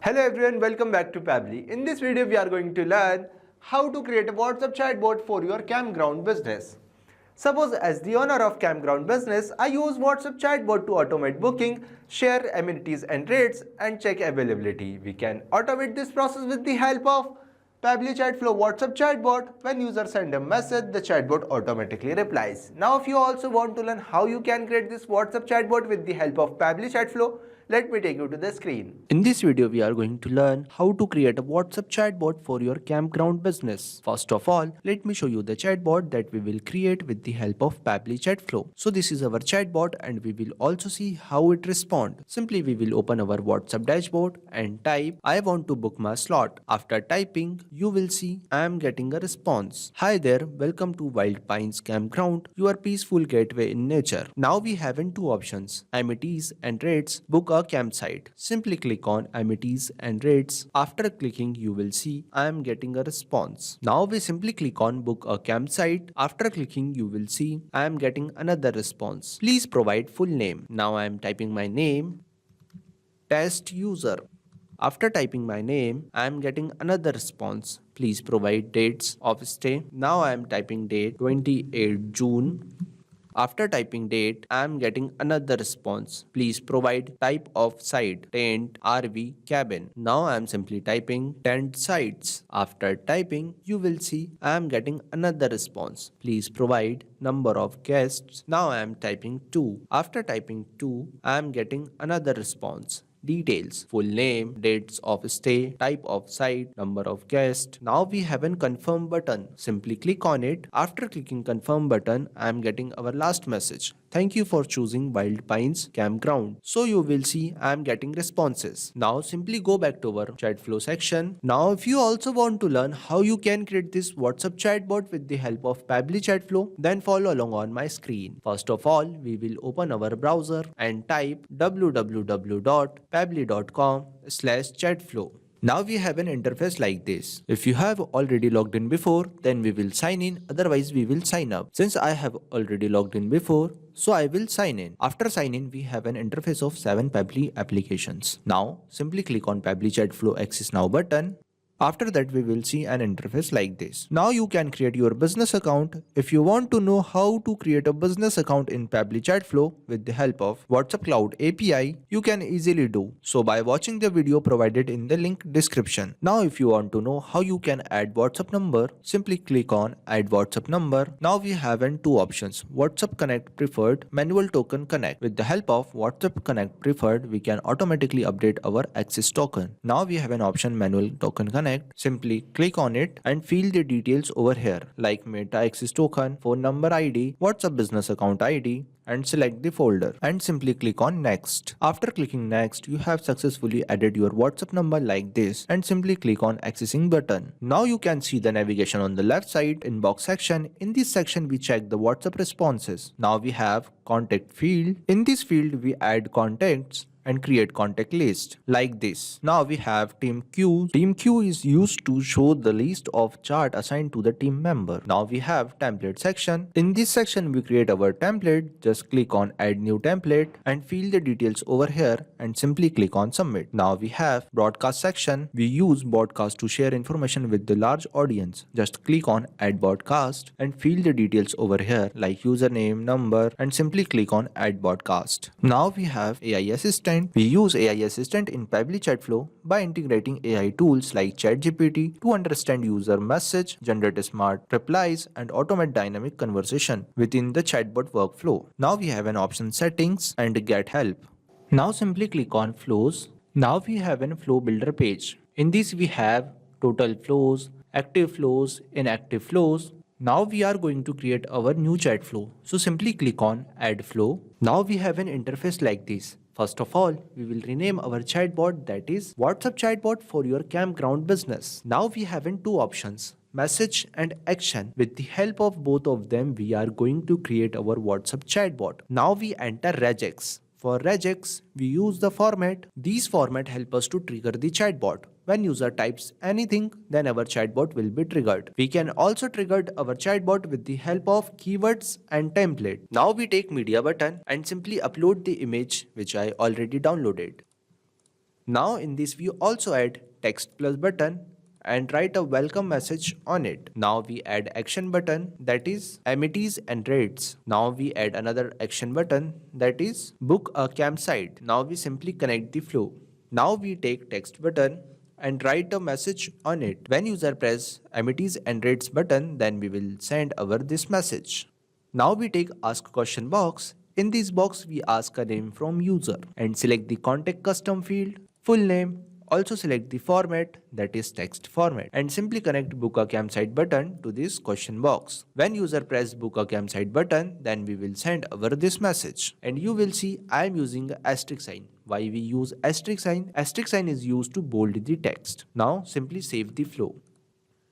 Hello everyone, welcome back to Pabbly. In this video, we are going to learn how to create a WhatsApp chatbot for your campground business. Suppose as the owner of campground business, I use WhatsApp chatbot to automate booking, share amenities and rates, and check availability. We can automate this process with the help of Pabbly Chatflow WhatsApp chatbot. When users send a message, the chatbot automatically replies. Now, if you also want to learn how you can create this WhatsApp chatbot with the help of Pabbly Chatflow, let me take you to the screen. In this video, we are going to learn how to create a WhatsApp chatbot for your campground business. First of all, let me show you the chatbot that we will create with the help of Pabbly Chatflow. So this is our chatbot and we will also see how it responds. Simply we will open our WhatsApp dashboard and type I want to book my slot. After typing, you will see I am getting a response. Hi there, welcome to Wild Pines Campground, your peaceful gateway in nature. Now we have two options, amenities and rates. Book a campsite. Simply click on amenities and rates. After clicking, you will see I am getting a response. Now we simply click on book a campsite. After clicking, you will see I am getting another response. Please provide full name. Now I am typing my name, test user. After typing my name, I am getting another response. Please provide dates of stay. Now I am typing date 28 June. After typing date, I am getting another response. Please provide type of site, tent, RV, cabin. Now I am simply typing tent sites. After typing, you will see I am getting another response. Please provide number of guests. Now I am typing 2. After typing 2, I am getting another response. Details, full name, dates of stay, type of site, number of guests. Now we have a confirm button. Simply click on it. After clicking confirm button, I am getting our last message. Thank you for choosing Wild Pines Campground. So you will see I am getting responses. Now simply go back to our chat flow section. Now if you also want to learn how you can create this WhatsApp chatbot with the help of Pabbly Chatflow, then follow along on my screen. First of all, we will open our browser and type www.pabbly.com/chatflow. Now we have an interface like this. If you have already logged in before, then we will sign in, otherwise we will sign up. Since I have already logged in before, so I will sign in. After sign in, we have an interface of 7 Pabbly applications. Now simply click on Pabbly Chatflow Access Now button. After that, we will see an interface like this. Now you can create your business account. If you want to know how to create a business account in Pabbly Chatflow with the help of WhatsApp Cloud API, you can easily do so by watching the video provided in the link description. Now if you want to know how you can add WhatsApp number, simply click on add WhatsApp number. Now we have two options, WhatsApp Connect Preferred, Manual Token Connect. With the help of WhatsApp Connect Preferred, we can automatically update our access token. Now we have an option Manual Token Connect. Simply click on it and fill the details over here like Meta Access Token, phone number ID, WhatsApp Business Account ID, and select the folder and simply click on next. After clicking next, you have successfully added your WhatsApp number like this and simply click on accessing button. Now you can see the navigation on the left side inbox section. In this section we check the WhatsApp responses. Now we have contact field. In this field we add contacts and create contact list like this. Now we have team queue. Team queue is used to show the list of chart assigned to the team member. Now we have template section. In this section we create our template. Just click on add new template and fill the details over here and simply click on submit. Now we have broadcast section. We use broadcast to share information with the large audience. Just click on add broadcast and fill the details over here like username, number, and simply click on add broadcast. Now we have AI assistant. We use AI Assistant in Pabbly Chatflow by integrating AI tools like ChatGPT to understand user message, generate smart replies, and automate dynamic conversation within the chatbot workflow. Now we have an option settings and get help. Now simply click on flows. Now we have a flow builder page. In this we have total flows, active flows, inactive flows. Now we are going to create our new chat flow. So simply click on add flow. Now we have an interface like this. First of all, we will rename our chatbot, that is WhatsApp chatbot for your campground business. Now we have two options, message and action. With the help of both of them, we are going to create our WhatsApp chatbot. Now we enter regex. For regex, we use the format. These format help us to trigger the chatbot. When user types anything, then our chatbot will be triggered. We can also trigger our chatbot with the help of keywords and template. Now we take media button and simply upload the image which I already downloaded. Now in this we also add text plus button and write a welcome message on it. Now we add action button, that is amenities and rates. Now we add another action button, that is book a campsite. Now we simply connect the flow. Now we take text button and write a message on it. When user press amenities and rates button, then we will send over this message. Now we take ask question box. In this box we ask a name from user and select the contact custom field, full name. Also select the format, that is text format, and simply connect book a campsite button to this question box. When user press book a campsite button, then we will send over this message. And you will see I am using a asterisk sign. Why we use asterisk sign? Asterisk sign is used to bold the text. Now simply save the flow.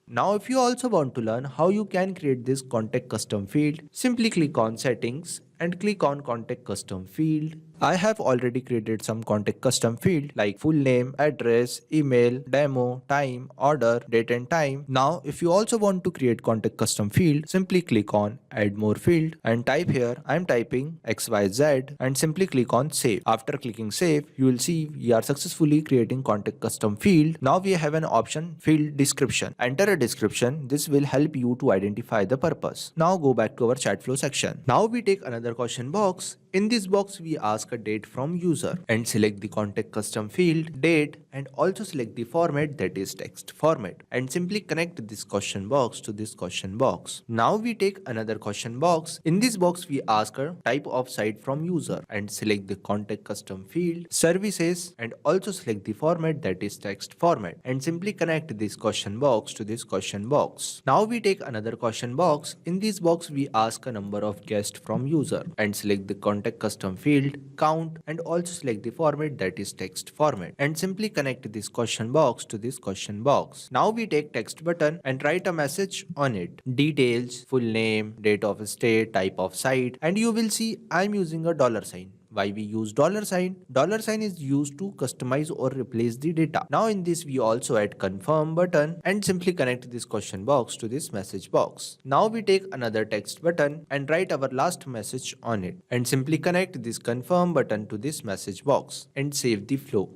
Now if you also want to learn how you can create this contact custom field, simply click on settings and click on contact custom field. I have already created some contact custom field like full name, address, email, demo, time, order, date and time. Now if you also want to create contact custom field, simply click on add more field and type here I am typing XYZ and simply click on save. After clicking save, you will see we are successfully creating contact custom field. Now we have an option field description. Enter a description. This will help you to identify the purpose. Now go back to our chat flow section. Now we take another question box. In this box we ask a date from user and select the contact custom field, date, and also select the format, that is text format, and simply connect this question box to this question box. Now we take another question box. In this box we ask a type of site from user and select the contact custom field, services, and also select the format, that is text format, and simply connect this question box to this question box. Now we take another question box. In this box we ask a number of guests from user and select the contact custom field, count, and also select the format, that is text format, and simply connect this question box to this question box. Now we take text button and write a message on it, details, full name, date of stay, type of site, and you will see I am using a dollar sign. Why we use dollar sign? Dollar sign is used to customize or replace the data. Now in this we also add confirm button and simply connect this question box to this message box. Now we take another text button and write our last message on it and simply connect this confirm button to this message box and save the flow.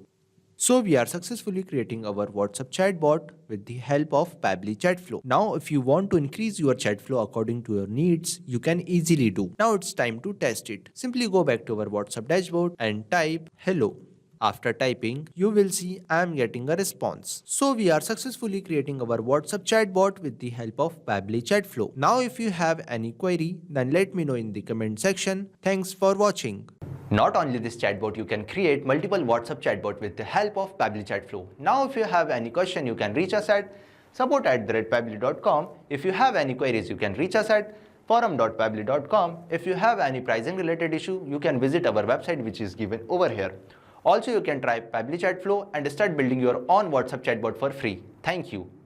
So we are successfully creating our WhatsApp chatbot with the help of Pabbly Chatflow. Now if you want to increase your chat flow according to your needs, you can easily do. Now it's time to test it. Simply go back to our WhatsApp dashboard and type hello. After typing, you will see I am getting a response. So we are successfully creating our WhatsApp chatbot with the help of Pabbly Chatflow. Now if you have any query, then let me know in the comment section. Thanks for watching. Not only this chatbot, you can create multiple WhatsApp chatbot with the help of Pabbly Chatflow. Now if you have any question, you can reach us at support@pabbly.com. If you have any queries, you can reach us at forum.pabbly.com. If you have any pricing related issue, you can visit our website which is given over here. Also, you can try Pabbly Chatflow and start building your own WhatsApp chatbot for free. Thank you.